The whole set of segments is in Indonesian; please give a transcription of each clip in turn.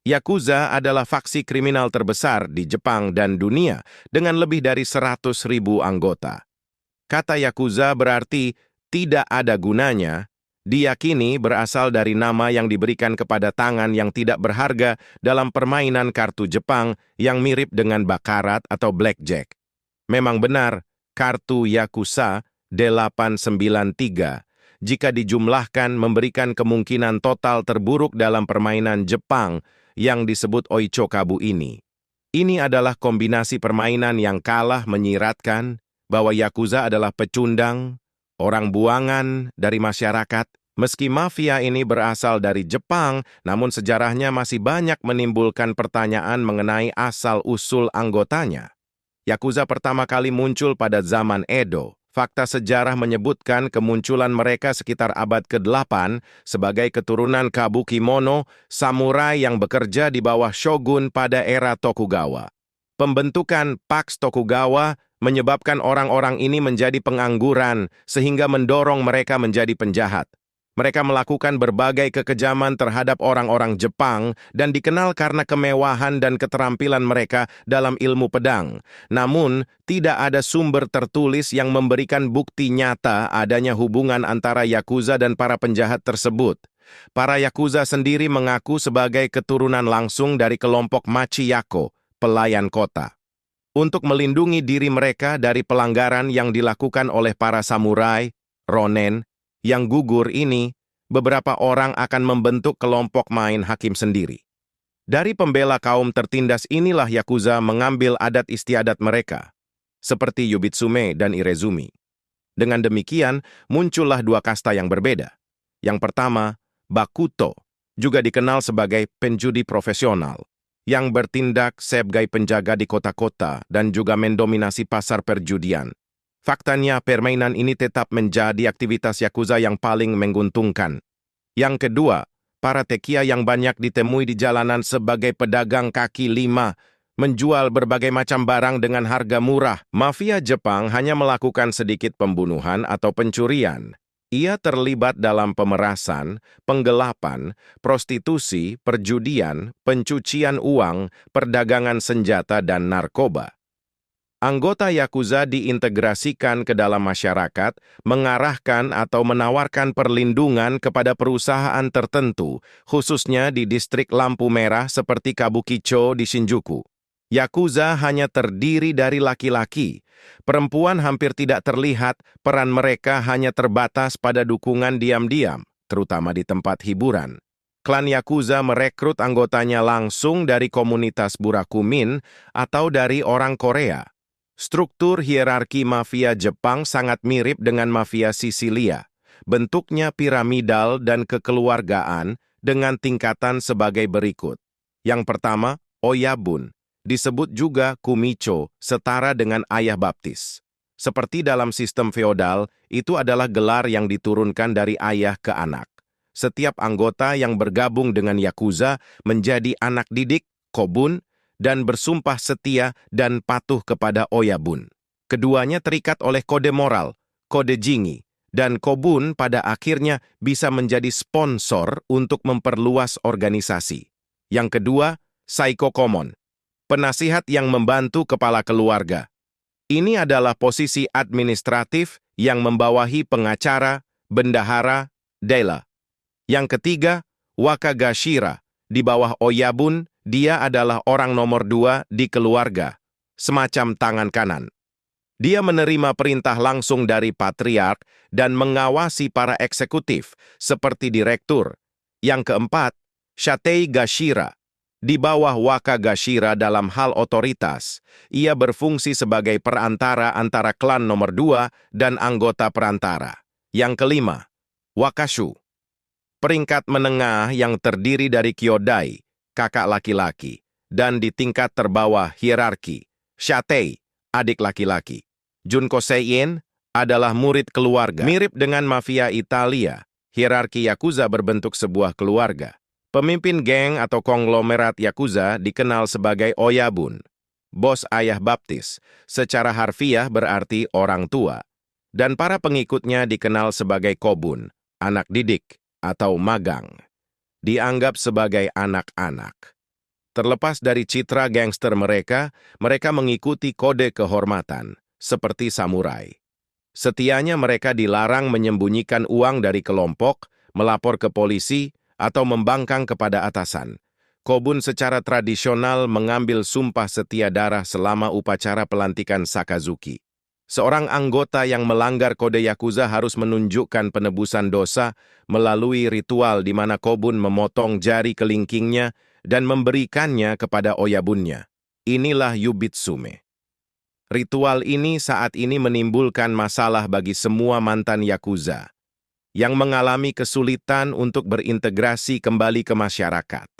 Yakuza adalah faksi kriminal terbesar di Jepang dan dunia dengan lebih dari 100.000 anggota. Kata Yakuza berarti tidak ada gunanya, diyakini berasal dari nama yang diberikan kepada tangan yang tidak berharga dalam permainan kartu Jepang yang mirip dengan bakarat atau blackjack. Memang benar, kartu Yakuza 893 jika dijumlahkan memberikan kemungkinan total terburuk dalam permainan Jepang yang disebut Oichokabu ini. Ini adalah kombinasi permainan yang kalah menyiratkan bahwa Yakuza adalah pecundang, orang buangan dari masyarakat. Meski mafia ini berasal dari Jepang, namun sejarahnya masih banyak menimbulkan pertanyaan mengenai asal-usul anggotanya. Yakuza pertama kali muncul pada zaman Edo. Fakta sejarah menyebutkan kemunculan mereka sekitar abad ke-8 sebagai keturunan Kabukimono, samurai yang bekerja di bawah shogun pada era Tokugawa. Pembentukan Pax Tokugawa menyebabkan orang-orang ini menjadi pengangguran sehingga mendorong mereka menjadi penjahat. Mereka melakukan berbagai kekejaman terhadap orang-orang Jepang dan dikenal karena kemewahan dan keterampilan mereka dalam ilmu pedang. Namun, tidak ada sumber tertulis yang memberikan bukti nyata adanya hubungan antara Yakuza dan para penjahat tersebut. Para Yakuza sendiri mengaku sebagai keturunan langsung dari kelompok Machiyako, pelayan kota. Untuk melindungi diri mereka dari pelanggaran yang dilakukan oleh para samurai, ronin, yang gugur ini, beberapa orang akan membentuk kelompok main hakim sendiri. Dari pembela kaum tertindas inilah Yakuza mengambil adat istiadat mereka, seperti Yubitsume dan Irezumi. Dengan demikian, muncullah dua kasta yang berbeda. Yang pertama, Bakuto, juga dikenal sebagai penjudi profesional, yang bertindak sebagai penjaga di kota-kota dan juga mendominasi pasar perjudian. Faktanya, permainan ini tetap menjadi aktivitas Yakuza yang paling menguntungkan. Yang kedua, para tekia yang banyak ditemui di jalanan sebagai pedagang kaki lima, menjual berbagai macam barang dengan harga murah. Mafia Jepang hanya melakukan sedikit pembunuhan atau pencurian. Ia terlibat dalam pemerasan, penggelapan, prostitusi, perjudian, pencucian uang, perdagangan senjata, dan narkoba. Anggota Yakuza diintegrasikan ke dalam masyarakat, mengarahkan atau menawarkan perlindungan kepada perusahaan tertentu, khususnya di distrik lampu merah seperti Kabukicho di Shinjuku. Yakuza hanya terdiri dari laki-laki. Perempuan hampir tidak terlihat, peran mereka hanya terbatas pada dukungan diam-diam, terutama di tempat hiburan. Klan Yakuza merekrut anggotanya langsung dari komunitas Burakumin atau dari orang Korea. Struktur hierarki mafia Jepang sangat mirip dengan mafia Sisilia. Bentuknya piramidal dan kekeluargaan dengan tingkatan sebagai berikut. Yang pertama, Oyabun, disebut juga Kumicho, setara dengan ayah baptis. Seperti dalam sistem feodal, itu adalah gelar yang diturunkan dari ayah ke anak. Setiap anggota yang bergabung dengan Yakuza menjadi anak didik, Kobun, dan bersumpah setia dan patuh kepada Oyabun. Keduanya terikat oleh kode moral, kode Jingi, dan Kobun pada akhirnya bisa menjadi sponsor untuk memperluas organisasi. Yang kedua, Saiko Komon, penasihat yang membantu kepala keluarga. Ini adalah posisi administratif yang membawahi pengacara, bendahara, dela. Yang ketiga, Wakagashira, di bawah Oyabun. Dia adalah orang nomor 2 di keluarga, semacam tangan kanan. Dia menerima perintah langsung dari patriark dan mengawasi para eksekutif, seperti direktur. Yang keempat, Shatei Gashira. Di bawah Wakagashira dalam hal otoritas, ia berfungsi sebagai perantara antara klan nomor 2 dan anggota perantara. Yang kelima, Wakashu. Peringkat menengah yang terdiri dari Kyodai, kakak laki-laki, dan di tingkat terbawah hierarki, Shatei, adik laki-laki. Junko Seien adalah murid keluarga. Mirip dengan mafia Italia, hierarki Yakuza berbentuk sebuah keluarga. Pemimpin geng atau konglomerat Yakuza dikenal sebagai Oyabun, bos ayah baptis, secara harfiah berarti orang tua, dan para pengikutnya dikenal sebagai Kobun, anak didik, atau magang. Dianggap sebagai anak-anak. Terlepas dari citra gangster mereka, mereka mengikuti kode kehormatan, seperti samurai. Setianya mereka dilarang menyembunyikan uang dari kelompok, melapor ke polisi, atau membangkang kepada atasan. Kobun secara tradisional mengambil sumpah setia darah selama upacara pelantikan Sakazuki. Seorang anggota yang melanggar kode Yakuza harus menunjukkan penebusan dosa melalui ritual di mana Kobun memotong jari kelingkingnya dan memberikannya kepada oyabunnya. Inilah Yubitsume. Ritual ini saat ini menimbulkan masalah bagi semua mantan Yakuza yang mengalami kesulitan untuk berintegrasi kembali ke masyarakat.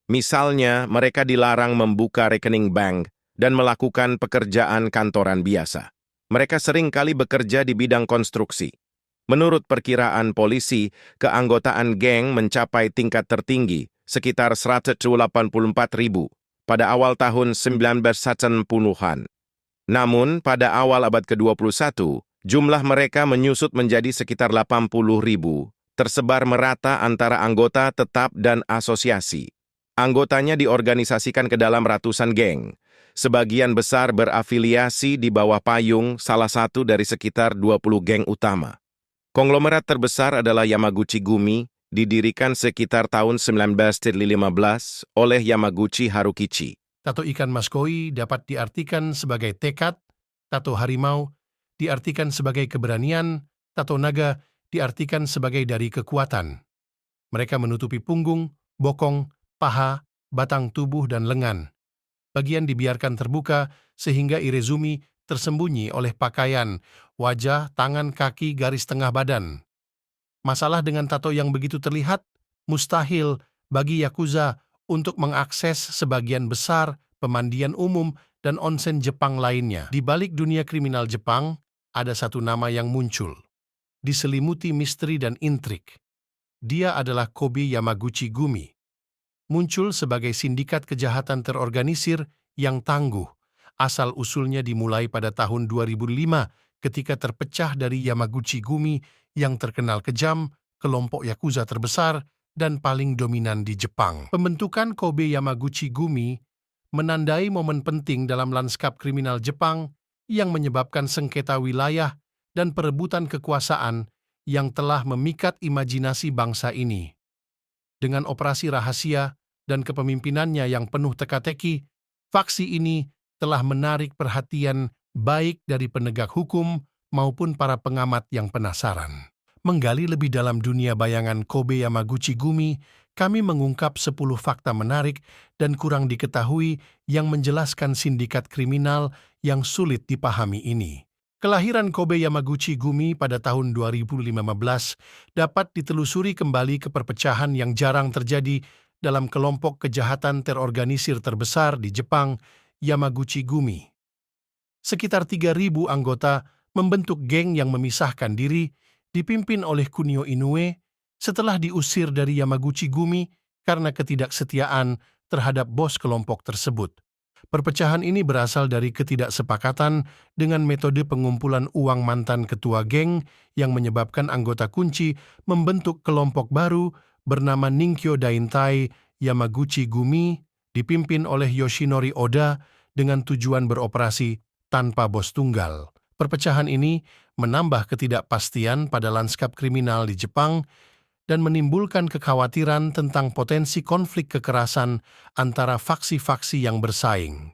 Misalnya, mereka dilarang membuka rekening bank dan melakukan pekerjaan kantoran biasa. Mereka sering kali bekerja di bidang konstruksi. Menurut perkiraan polisi, keanggotaan geng mencapai tingkat tertinggi, sekitar 184.000 pada awal tahun 1980-an. Namun, pada awal abad ke-21, jumlah mereka menyusut menjadi sekitar 80.000, tersebar merata antara anggota tetap dan asosiasi. Anggotanya diorganisasikan ke dalam ratusan geng. Sebagian besar berafiliasi di bawah payung salah satu dari sekitar 20 geng utama. Konglomerat terbesar adalah Yamaguchi Gumi, didirikan sekitar tahun 1915 oleh Yamaguchi Harukichi. Tato ikan mas koi dapat diartikan sebagai tekad, tato harimau diartikan sebagai keberanian, tato naga diartikan sebagai dari kekuatan. Mereka menutupi punggung, bokong, paha, batang tubuh, dan lengan. Bagian dibiarkan terbuka sehingga irezumi tersembunyi oleh pakaian, wajah, tangan, kaki, garis tengah badan. Masalah dengan tato yang begitu terlihat, mustahil bagi Yakuza untuk mengakses sebagian besar pemandian umum dan onsen Jepang lainnya. Di balik dunia kriminal Jepang, ada satu nama yang muncul. Diselimuti misteri dan intrik. Dia adalah Kobe Yamaguchi Gumi. Muncul sebagai sindikat kejahatan terorganisir yang tangguh. Asal-usulnya dimulai pada tahun 2005 ketika terpecah dari Yamaguchi Gumi yang terkenal kejam, kelompok Yakuza terbesar, dan paling dominan di Jepang. Pembentukan Kobe Yamaguchi Gumi menandai momen penting dalam lanskap kriminal Jepang yang menyebabkan sengketa wilayah dan perebutan kekuasaan yang telah memikat imajinasi bangsa ini. Dengan operasi rahasia dan kepemimpinannya yang penuh teka-teki, faksi ini telah menarik perhatian baik dari penegak hukum maupun para pengamat yang penasaran. Menggali lebih dalam dunia bayangan Kobe Yamaguchi Gumi, kami mengungkap 10 fakta menarik dan kurang diketahui yang menjelaskan sindikat kriminal yang sulit dipahami ini. Kelahiran Kobe Yamaguchi Gumi pada tahun 2015 dapat ditelusuri kembali ke perpecahan yang jarang terjadi dalam kelompok kejahatan terorganisir terbesar di Jepang, Yamaguchi Gumi. Sekitar 3.000 anggota membentuk geng yang memisahkan diri, dipimpin oleh Kunio Inoue, setelah diusir dari Yamaguchi Gumi karena ketidaksetiaan terhadap bos kelompok tersebut. Perpecahan ini berasal dari ketidaksepakatan dengan metode pengumpulan uang mantan ketua geng yang menyebabkan anggota kunci membentuk kelompok baru bernama Ninkyo Daintai Yamaguchi Gumi, dipimpin oleh Yoshinori Oda dengan tujuan beroperasi tanpa bos tunggal. Perpecahan ini menambah ketidakpastian pada lanskap kriminal di Jepang dan menimbulkan kekhawatiran tentang potensi konflik kekerasan antara faksi-faksi yang bersaing.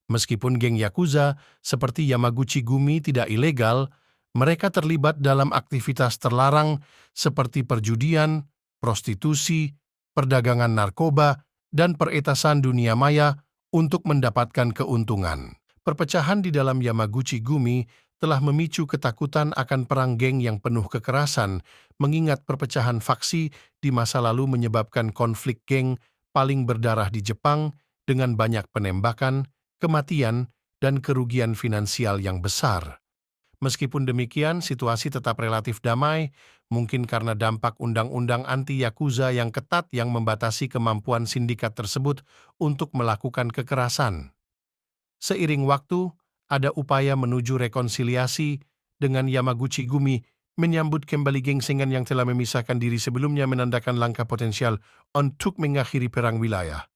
Meskipun geng Yakuza seperti Yamaguchi Gumi tidak ilegal, mereka terlibat dalam aktivitas terlarang seperti perjudian, prostitusi, perdagangan narkoba, dan peretasan dunia maya untuk mendapatkan keuntungan. Perpecahan di dalam Yamaguchi Gumi telah memicu ketakutan akan perang geng yang penuh kekerasan, mengingat perpecahan faksi di masa lalu menyebabkan konflik geng paling berdarah di Jepang dengan banyak penembakan, kematian, dan kerugian finansial yang besar. Meskipun demikian, situasi tetap relatif damai, mungkin karena dampak undang-undang anti-Yakuza yang ketat yang membatasi kemampuan sindikat tersebut untuk melakukan kekerasan. Seiring waktu, ada upaya menuju rekonsiliasi dengan Yamaguchi Gumi menyambut kembali gengsengan yang telah memisahkan diri sebelumnya menandakan langkah potensial untuk mengakhiri perang wilayah.